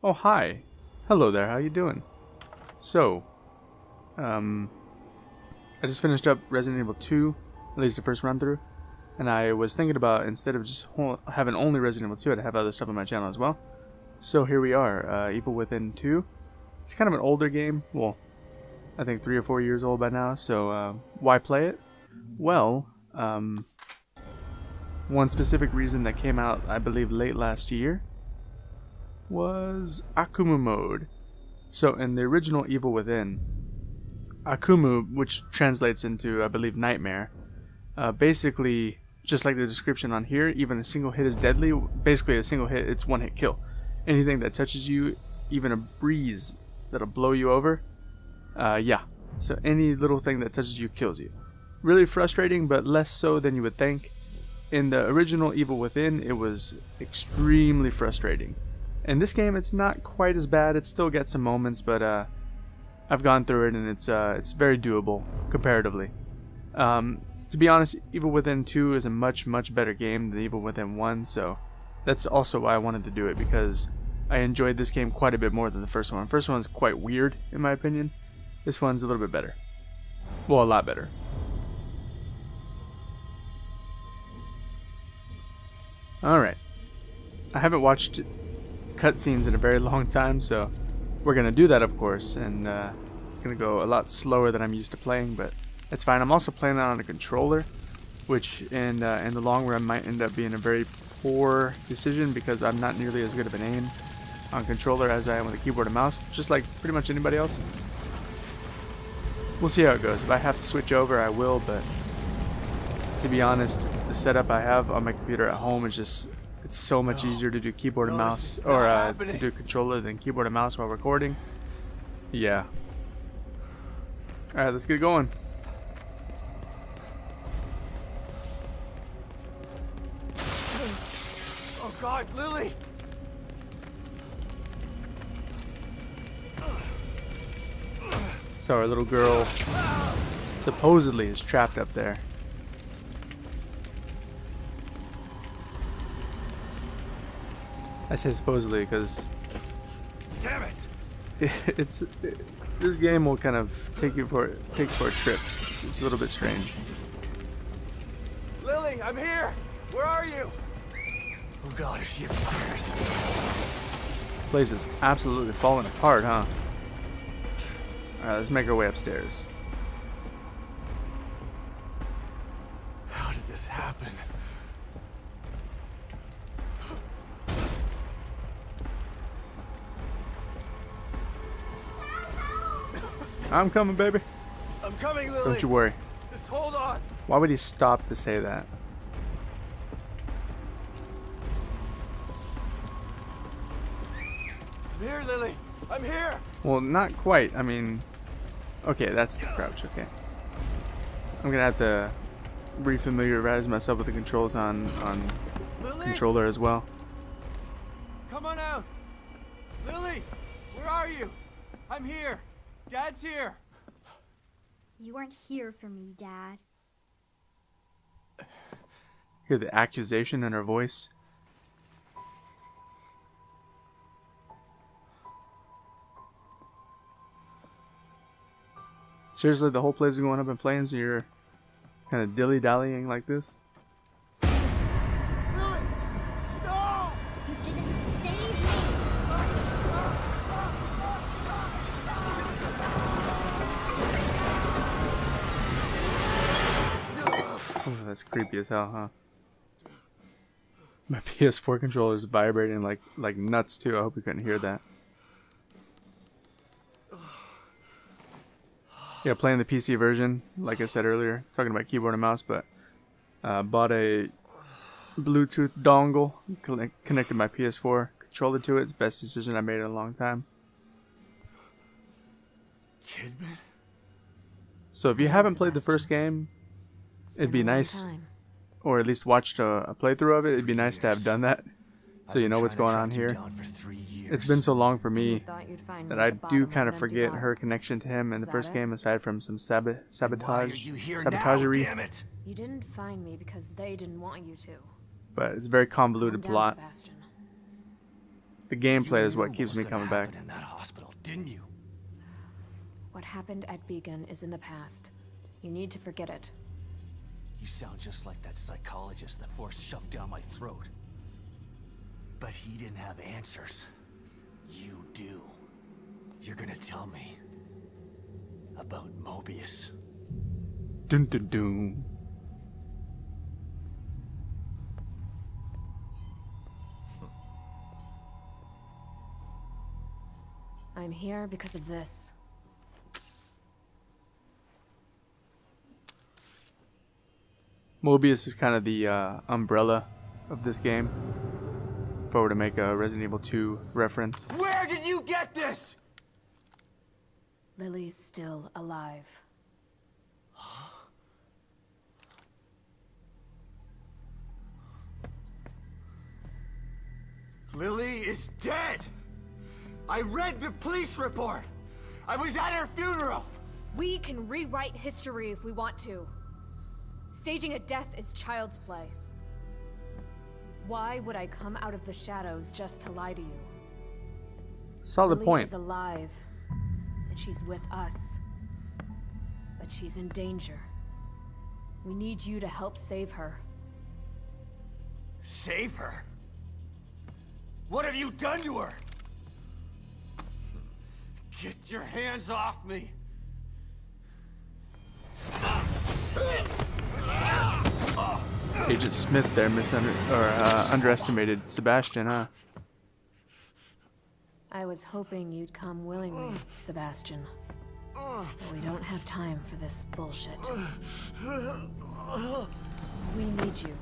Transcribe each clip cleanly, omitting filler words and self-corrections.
Oh, hi. Hello there, how you doing? So, I just finished up Resident Evil 2, at least the first run through, and I was thinking about, instead of just having only Resident Evil 2, I'd have other stuff on my channel as well. So here we are, Evil Within 2. It's kind of an older game, well, I think 3 or 4 years old by now, so why play it? Well, one specific reason that came out, I believe, late last year was Akumu mode. So in the original Evil Within, Akumu, which translates into, I believe, nightmare, basically, just like the description on here, even a single hit is deadly. Basically, a single hit, it's one hit kill. Anything that touches you, even a breeze that'll blow you over, yeah. So any little thing that touches you kills you. Really frustrating, but less so than you would think. In the original Evil Within, it was extremely frustrating. In this game, it's not quite as bad. It still gets some moments, but I've gone through it and it's very doable comparatively. To be honest, Evil Within 2 is a much better game than Evil Within 1, so that's also why I wanted to do it, because I enjoyed this game quite a bit more than the first one. The first one's quite weird, in my opinion. This one's a little bit better. Well, a lot better. Alright. I haven't watched cutscenes in a very long time, so we're gonna do that, of course, and it's gonna go a lot slower than I'm used to playing, but it's fine. I'm also playing on a controller, which in the long run might end up being a very poor decision, because I'm not nearly as good of an aim on controller as I am with a keyboard and mouse, just like pretty much anybody else. We'll see how it goes. If I have to switch over, I will, but to be honest, the setup I have on my computer at home is just, it's so much easier to do keyboard and mouse, or to do controller than keyboard and mouse while recording. Yeah. Alright, let's get going. Oh God, Lily! So our little girl supposedly is trapped up there. I say supposedly because Damn it! this game will kind of take you for a trip. It's a little bit strange. Lily, I'm here! Where are you? Oh God, is she upstairs? Place is absolutely falling apart, huh? Alright, let's make our way upstairs. How did this happen? I'm coming, baby. I'm coming, Lily! Don't you worry. Just hold on! Why would he stop to say that? I'm here, Lily! I'm here! Well, not quite. I mean, okay, that's the crouch, okay. I'm gonna have to refamiliarize myself with the controls on Lily! controller as well. Come on out! Lily! Where are you? I'm here! Dad's here! You weren't here for me, Dad. Hear the accusation in her voice. Seriously, the whole place is going up in flames and you're kind of dilly-dallying like this? Lily! No! You didn't save me! That's creepy as hell, huh? My PS4 controller is vibrating like nuts too. I hope you couldn't hear that. Yeah, playing the PC version, like I said earlier, talking about keyboard and mouse, but bought a Bluetooth dongle, connected my PS4 controller to it. It's the best decision I made in a long time. Kidman? So if you haven't played the first game, it'd be nice, or at least watched a playthrough of it, it'd be nice to have done that, so you know what's going on here. It's been so long for me that I do kind of forget her connection to him in the first game, aside from some sabotagery. You didn't find me because they didn't want you to. But it's a very convoluted plot. The gameplay is You what knew keeps was me gonna coming back. happen in that hospital, didn't you? What happened at Beacon is in the past. You need to forget it. You sound just like that psychologist the Force shoved down my throat. But he didn't have answers. You do. You're gonna tell me about Mobius. Dun dun dun. I'm here because of this. Mobius is kind of the umbrella of this game. If I were to make a Resident Evil 2 reference. Where did you get this? Lily's still alive. Lily is dead! I read the police report! I was at her funeral! We can rewrite history if we want to. Staging a death is child's play. Why would I come out of the shadows just to lie to you? Solid Lily point. is alive, and she's with us. But she's in danger. We need you to help save her. Save her? What have you done to her? Get your hands off me! Agent Smith there underestimated Sebastian, huh? I was hoping you'd come willingly, Sebastian. But we don't have time for this bullshit. We need you.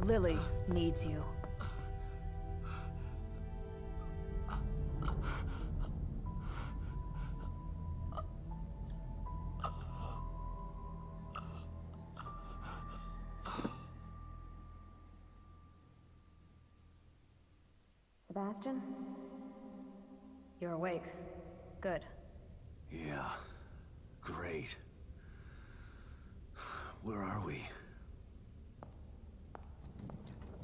Lily needs you. Sebastian? You're awake. Good. Yeah, great. Where are we?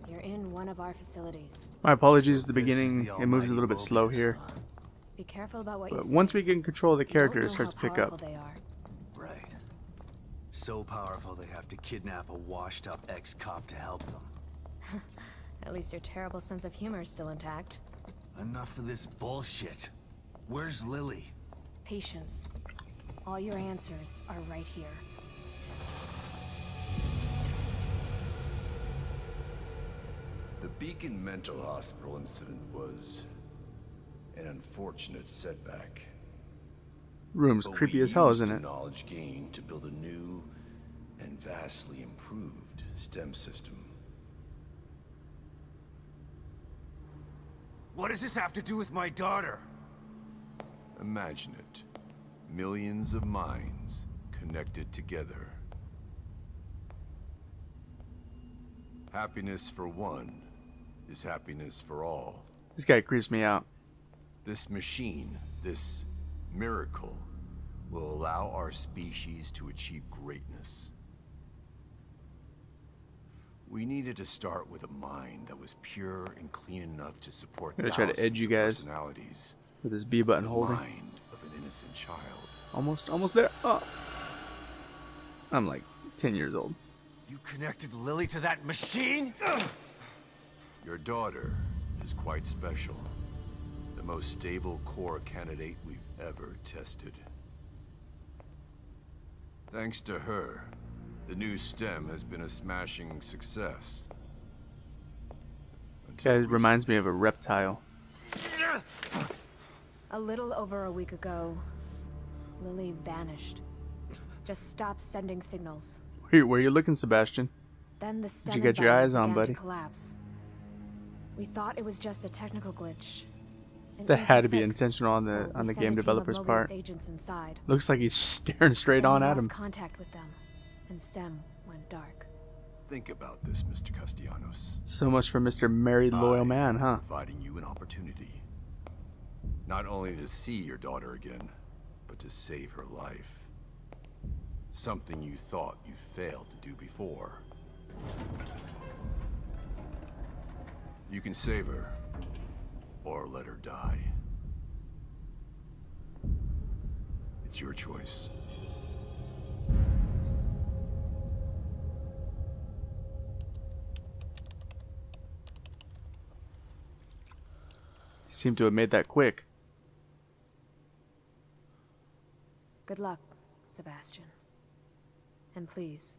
You're in one of our facilities. My apologies, the This is beginning, the it moves a little bit almighty slow Mobius, here. huh? Be careful about what you But say. once we get control of the You character, don't it know starts to how pick powerful up. they are. Right. So powerful they have to kidnap a washed-up ex-cop to help them. At least your terrible sense of humor is still intact. Enough of this bullshit. Where's Lily? Patience. All your answers are right here. The Beacon Mental Hospital incident was an unfortunate setback. Room's But creepy we as hell, used isn't the it? knowledge gained to build a new and vastly improved STEM system. What does this have to do with my daughter? Imagine it. Millions of minds connected together. Happiness for one is happiness for all. This guy creeps me out. This machine, this miracle, will allow our species to achieve greatness. We needed to start with a mind that was pure and clean enough to support I'm gonna try to edge thousands you of guys personalities. with this B button The holding. mind of an innocent child. Almost there. Oh. I'm like 10 years old. You connected Lily to that machine? Your daughter is quite special. The most stable core candidate we've ever tested. Thanks to her, the new STEM has been a smashing success. Guy reminds me of a reptile. A little over a week ago, Lily vanished. Just stopped sending signals. Where you looking, Sebastian? Then the you STEM get your eyes on, environment buddy? began to collapse. We thought it was just a technical glitch. an That had easy to be fix, intentional on so the we sent a game team of developer's Mobius part. agents inside. Looks like he's staring straight Then on we at lost him. contact with them, and STEM went dark. Think about this, Mr. Castellanos. So much for Mr. Married Loyal Man, huh? Providing you an opportunity. Not only to see your daughter again, but to save her life. Something you thought you failed to do before. You can save her, or let her die. It's your choice. Seem to have made that quick. Good luck, Sebastian. And please,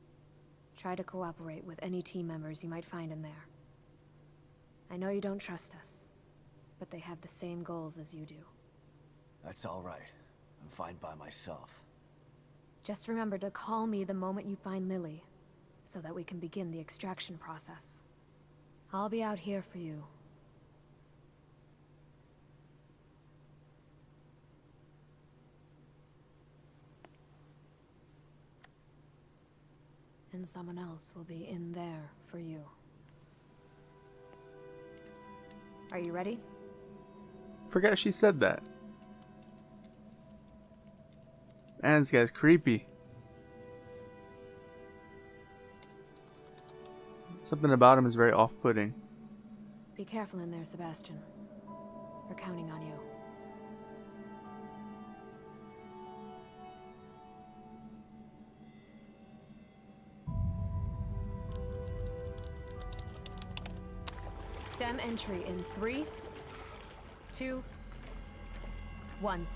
try to cooperate with any team members you might find in there. I know you don't trust us, but they have the same goals as you do. That's all right. I'm fine by myself. Just remember to call me the moment you find Lily, so that we can begin the extraction process. I'll be out here for you. And someone else will be in there for you. Are you ready? Forgot she said that. Man, this guy's creepy. Something about him is very off-putting. Be careful in there, Sebastian. We're counting on you. Stem entry in 3, 2, 1.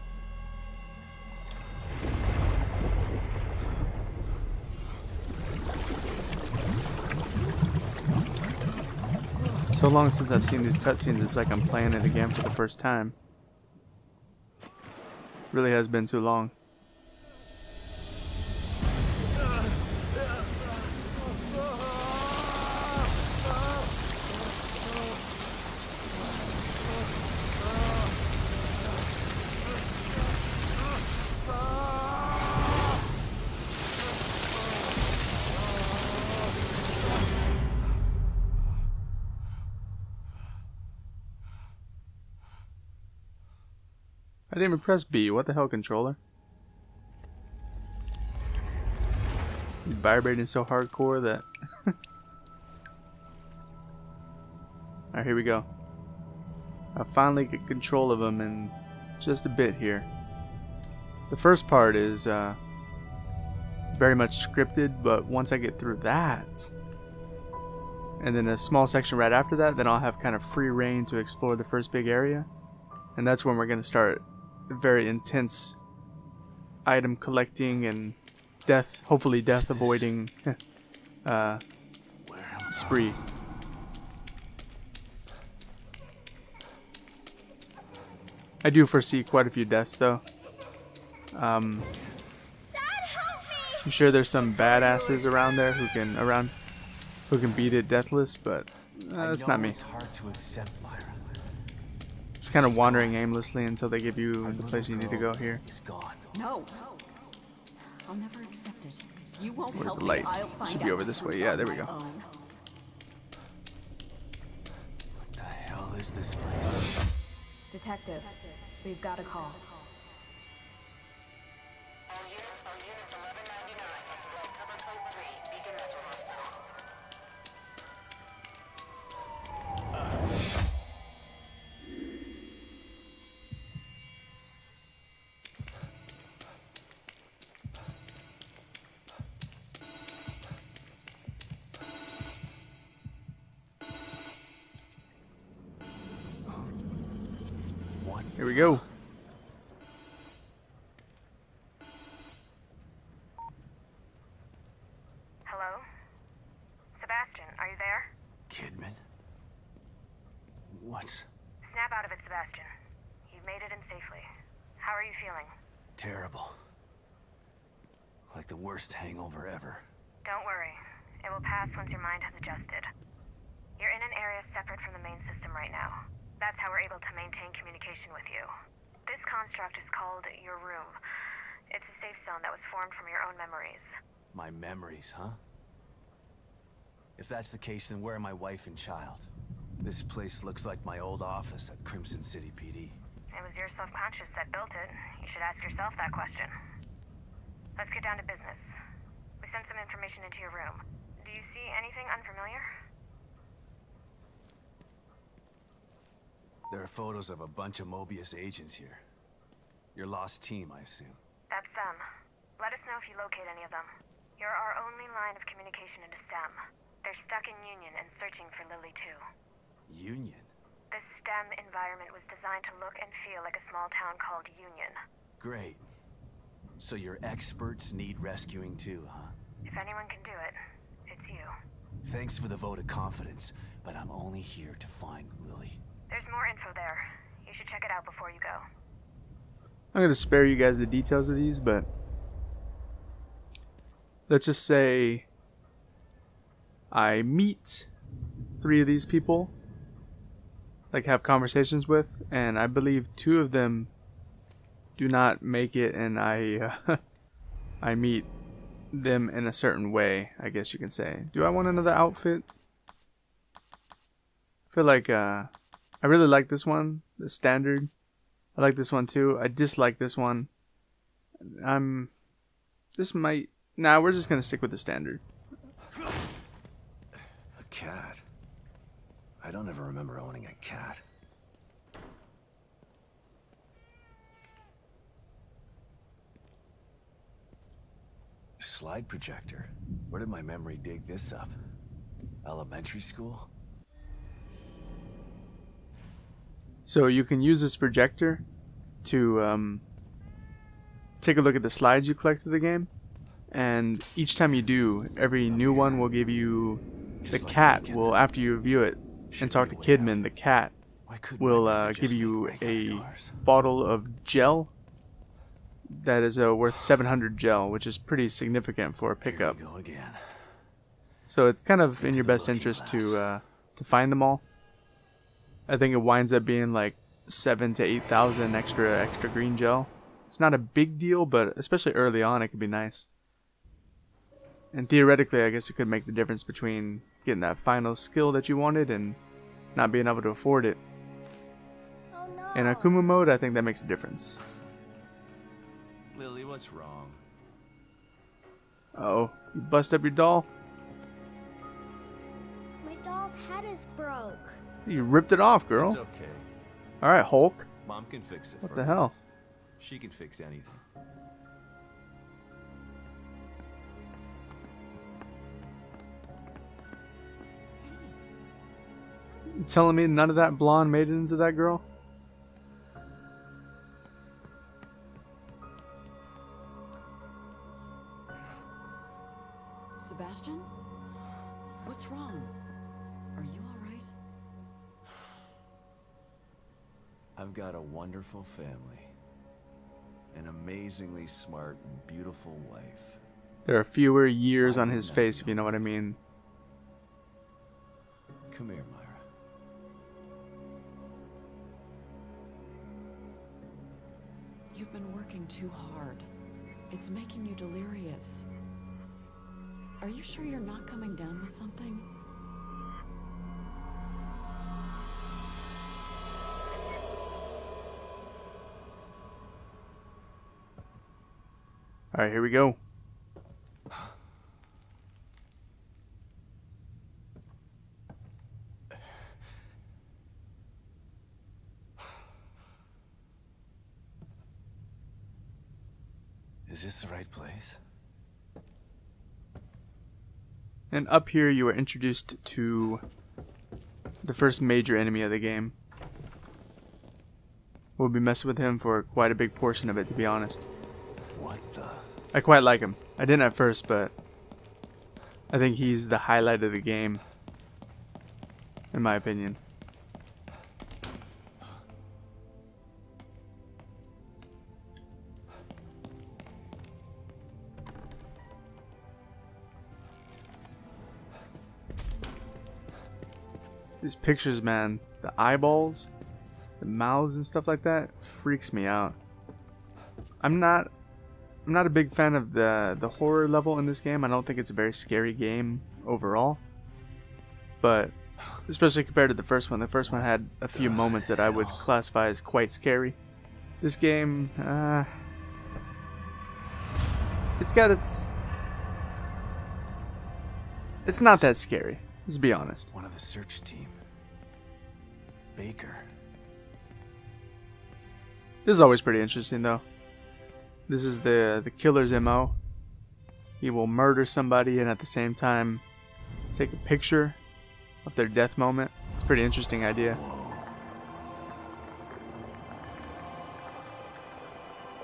So long since I've seen these cutscenes, it's like I'm playing it again for the first time. Really has been too long. I didn't even press B. What the hell, controller? You're vibrating so hardcore that... Alright, here we go. I finally get control of him in just a bit here. The first part is very much scripted, but once I get through that, and then a small section right after that, then I'll have kind of free reign to explore the first big area. And that's when we're going to start very intense item collecting and death, hopefully death avoiding spree. I do foresee quite a few deaths though. I'm sure there's some badasses around there who can beat it deathless, but that's not me. It's hard to accept, Myra. Just kind of wandering aimlessly until they give you the place you need to go here. He's gone. No. I'll never accept it. If you won't Where's help the light? me, I'll find Should be out over the this way. truth Yeah, on there we my go. own. What the hell is this place? Detective, we've got a call. All units 1199. Exploit cover code 3, Beacon Mental Hospital. Here we go. Hello? Sebastian, are you there? Kidman? What? Snap out of it, Sebastian. You've made it in safely. How are you feeling? Terrible. Like the worst hangover ever. Don't worry. It will pass once your mind has adjusted. You're in an area separate from the main system right now. That's how we're able to maintain communication with you. This construct is called your room. It's a safe zone that was formed from your own memories. My memories, huh? If that's the case, then where are my wife and child? This place looks like my old office at Crimson City PD. It was your subconscious that built it. You should ask yourself that question. Let's get down to business. We sent some information into your room. Do you see anything unfamiliar? There are photos of a bunch of Mobius agents here. Your lost team, I assume. That's them. Let us know if you locate any of them. You're our only line of communication into STEM. They're stuck in Union and searching for Lily too. Union? The STEM environment was designed to look and feel like a small town called Union. Great. So your experts need rescuing too, huh? If anyone can do it, it's you. Thanks for the vote of confidence, but I'm only here to find Lily. There's more info there. You should check it out before you go. I'm going to spare you guys the details of these, but let's just say I meet 3 of these people, like have conversations with, and I believe 2 of them do not make it, and I I meet them in a certain way, I guess you can say. Do I want another outfit? I feel like I really like this one, the standard. I like this one too. I dislike this one. This might... Nah, we're just gonna stick with the standard. A cat? I don't ever remember owning a cat. Slide projector. Where did my memory dig this up? Elementary school? So you can use this projector to take a look at the slides you collect through the game, and each time you do, every new one will give you the cat. Will, after you review it and talk to Kidman, the cat will give you a bottle of gel that is worth 700 gel, which is pretty significant for a pickup. Here we go again. So it's kind of in your best interest to find them all. I think it winds up being like 7,000 to 8,000 extra green gel. It's not a big deal, but especially early on, it could be nice. And theoretically, I guess it could make the difference between getting that final skill that you wanted and not being able to afford it. Oh no. In Akumu mode, I think that makes a difference. Lily, what's wrong? Uh-oh, you bust up your doll? My doll's head is broke. You ripped it off, girl. It's okay. Alright, Hulk. Mom can fix it What for the me. hell? She can fix anything. You telling me none of that blonde made it into that girl? Sebastian? What's wrong? Are you alright? I've got a wonderful family. An amazingly smart and beautiful wife. There are fewer years on his face, if you know what I mean. Come here, Myra. You've been working too hard. It's making you delirious. Are you sure you're not coming down with something? Alright, here we go. Is this the right place? And up here you are introduced to the first major enemy of the game. We'll be messing with him for quite a big portion of it, to be honest. What the? I quite like him. I didn't at first, but I think he's the highlight of the game, in my opinion. These pictures, man, the eyeballs, the mouths and stuff like that freaks me out. I'm not a big fan of the horror level in this game. I don't think it's a very scary game overall. But especially compared to the first one had a few moments that I would classify as quite scary. This game, it's not that scary. Let's be honest. One of the search team. Baker. This is always pretty interesting, though. This is the killer's MO. He will murder somebody and at the same time take a picture of their death moment. It's a pretty interesting idea.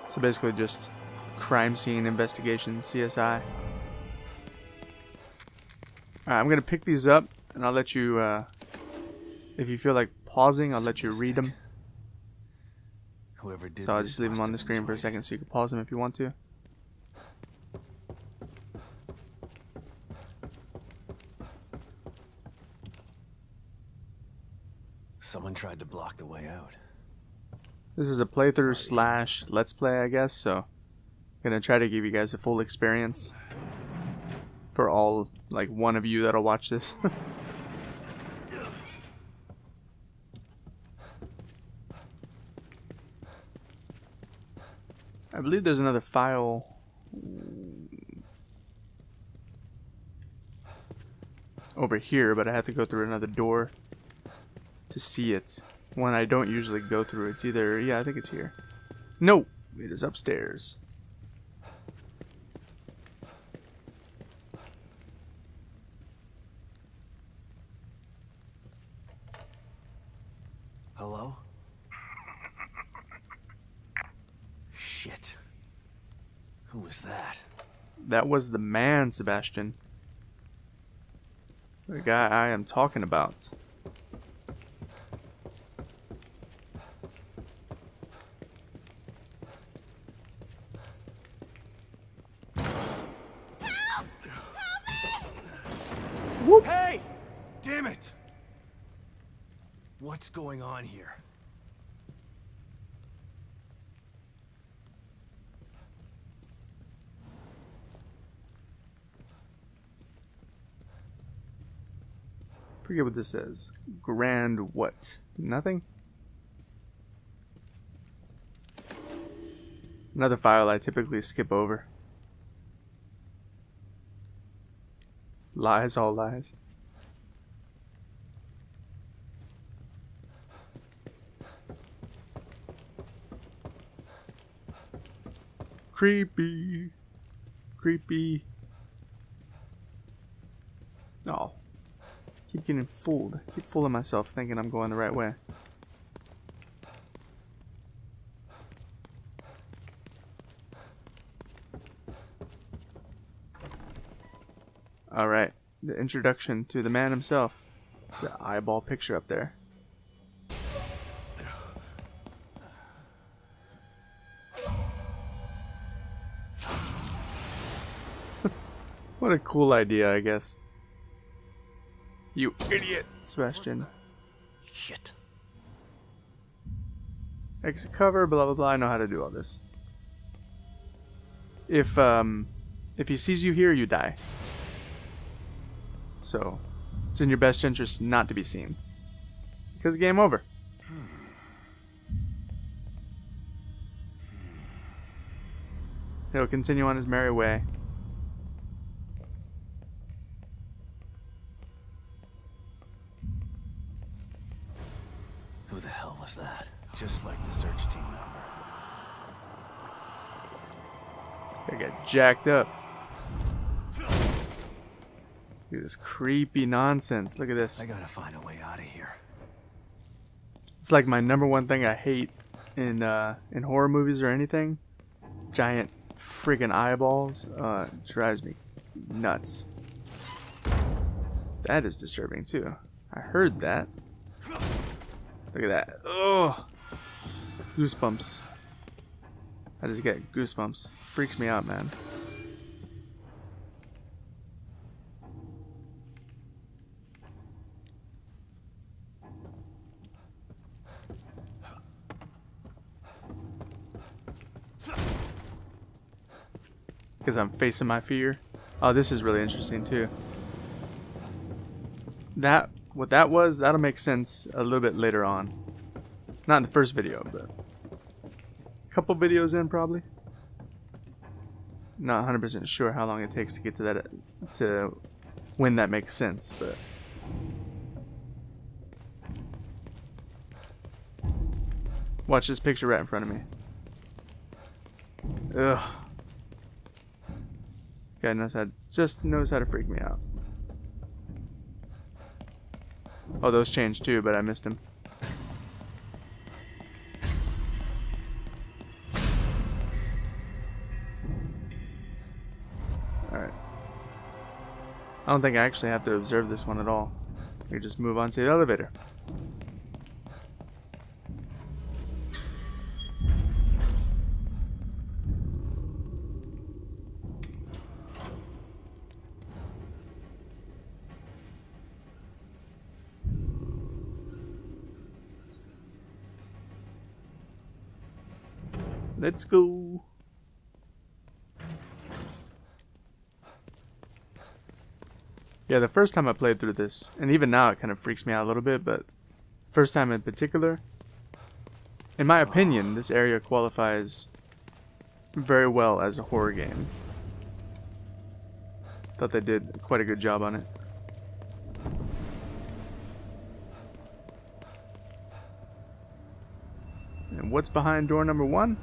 So basically just crime scene investigation, CSI. Alright, I'm going to pick these up and I'll let you, if you feel like pausing, I'll let you read them. Whoever did So I'll this just leave them must on the have screen for a enjoyed second it. so you can pause them if you want to. Someone tried to block the way out. This is a playthrough slash let's play, I guess, so I'm gonna try to give you guys a full experience for all, like, one of you that'll watch this. I believe there's another file over here, but I have to go through another door to see it. One I don't usually go through. It's either, yeah, I think it's here. No, it is upstairs. Hello? Shit. Who was that? That was the man, Sebastian. The guy I am talking about. Whoop. Hey! Damn it! What's going on here? Forget what this says. Grand what? Nothing? Another file I typically skip over. Lies, all lies. Creepy. Creepy. Oh. Keep getting fooled. Keep fooling myself thinking I'm going the right way. Alright. The introduction to the man himself. It's the eyeball picture up there. What a cool idea, I guess. You idiot, Sebastian. Shit. Exit cover, blah blah blah. I know how to do all this. If he sees you here, you die. So, it's in your best interest not to be seen. Because game over. He'll continue on his merry way. Who the hell was that? Just like the search team member. I got jacked up. Look at this creepy nonsense. Look at this. I gotta find a way out of here. It's like my #1 thing I hate in horror movies or anything. Giant friggin' eyeballs. It drives me nuts. That is disturbing too. I heard that. Look at that. Oh, goosebumps. I just get goosebumps. Freaks me out, man. Because I'm facing my fear. Oh, this is really interesting too. What that was, that'll make sense a little bit later on. Not in the first video, but a couple videos in probably. Not 100% sure how long it takes to get to that, to when that makes sense, but Watch this picture right in front of me. Ugh. Guy just knows how to freak me out. Oh, those changed too, but I missed him. Alright. I don't think I actually have to observe this one at all. We just move on to the elevator. Let's go. Yeah, the first time I played through this, and even now it kind of freaks me out a little bit, but first time in particular, in my opinion, this area qualifies very well as a horror game. Thought they did quite a good job on it. And what's behind door number 1?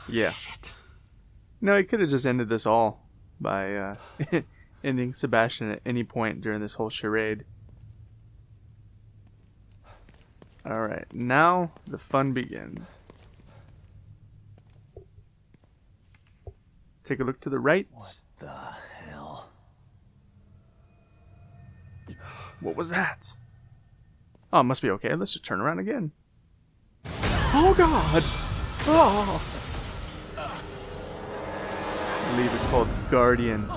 Yeah. No, he could have just ended this all by ending Sebastian at any point during this whole charade. Alright, now the fun begins. Take a look to the right. What the hell? What was that? Oh, it must be okay. Let's just turn around again. Oh god! Oh! I believe it's called Guardian.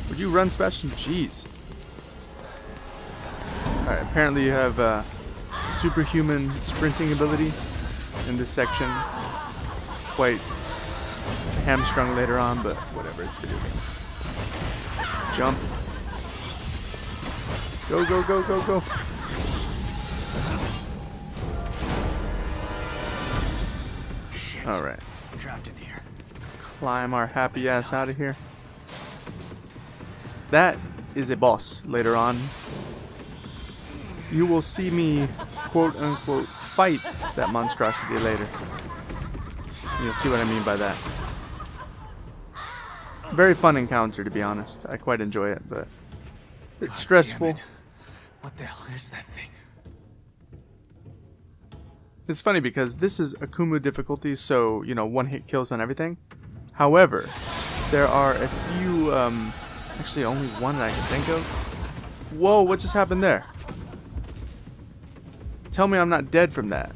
Would you run, Sebastian? Jeez. Alright, apparently you have superhuman sprinting ability in this section. Quite hamstrung later on, but whatever, it's video game. Jump. Go, go, go, go, go. Alright. Trapped in here. Let's climb our happy ass out of here. That is a boss later on. You will see me, quote unquote, fight that monstrosity later. You'll see what I mean by that. Very fun encounter, to be honest. I quite enjoy it, but it's stressful. What the hell is that thing? It's funny because this is Akumu difficulty, so, you know, one hit kills on everything. However, there are a few, actually only one that I can think of. Whoa, what just happened there? Tell me I'm not dead from that.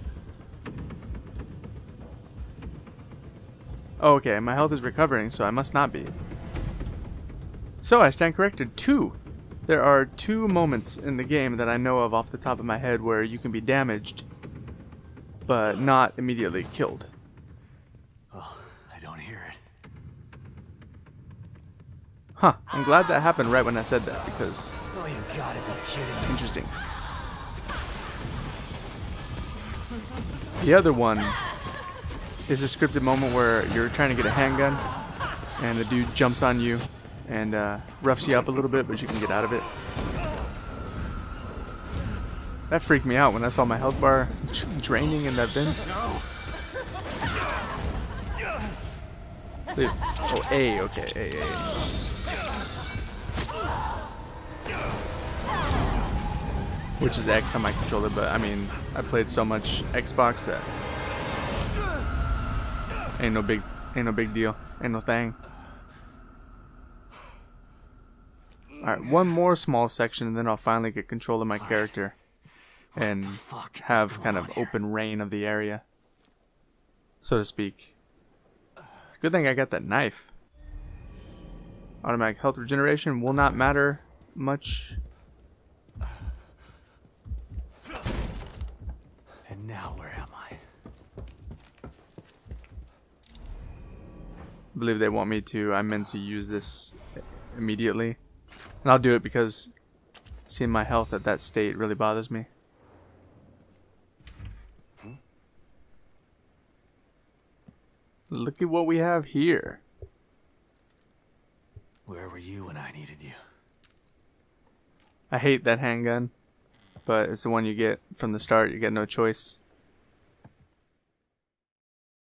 Oh, okay, my health is recovering, so I must not be. So, I stand corrected. 2. There are 2 moments in the game that I know of off the top of my head where you can be damaged, but not immediately killed. Oh, I don't hear it. Huh, I'm glad that happened right when I said that, because... Oh, you gotta be kidding me. Interesting. The other one is a scripted moment where you're trying to get a handgun, and a dude jumps on you and roughs you up a little bit, but you can get out of it. That freaked me out when I saw my health bar draining in that vent. Oh, A, okay, A. Which is X on my controller, but I mean, I played so much Xbox that ain't no big deal, ain't no thing. Alright, one more small section and then I'll finally get control of my character and have kind of open reign of the area, so to speak. It's a good thing I got that knife. Automatic health regeneration will not matter much. And now where am I? I believe they want me to. I meant to use this immediately. And I'll do it because seeing my health at that state really bothers me. Look at what we have here. Where were you when I needed you? I hate that handgun, but it's the one you get from the start. You get no choice.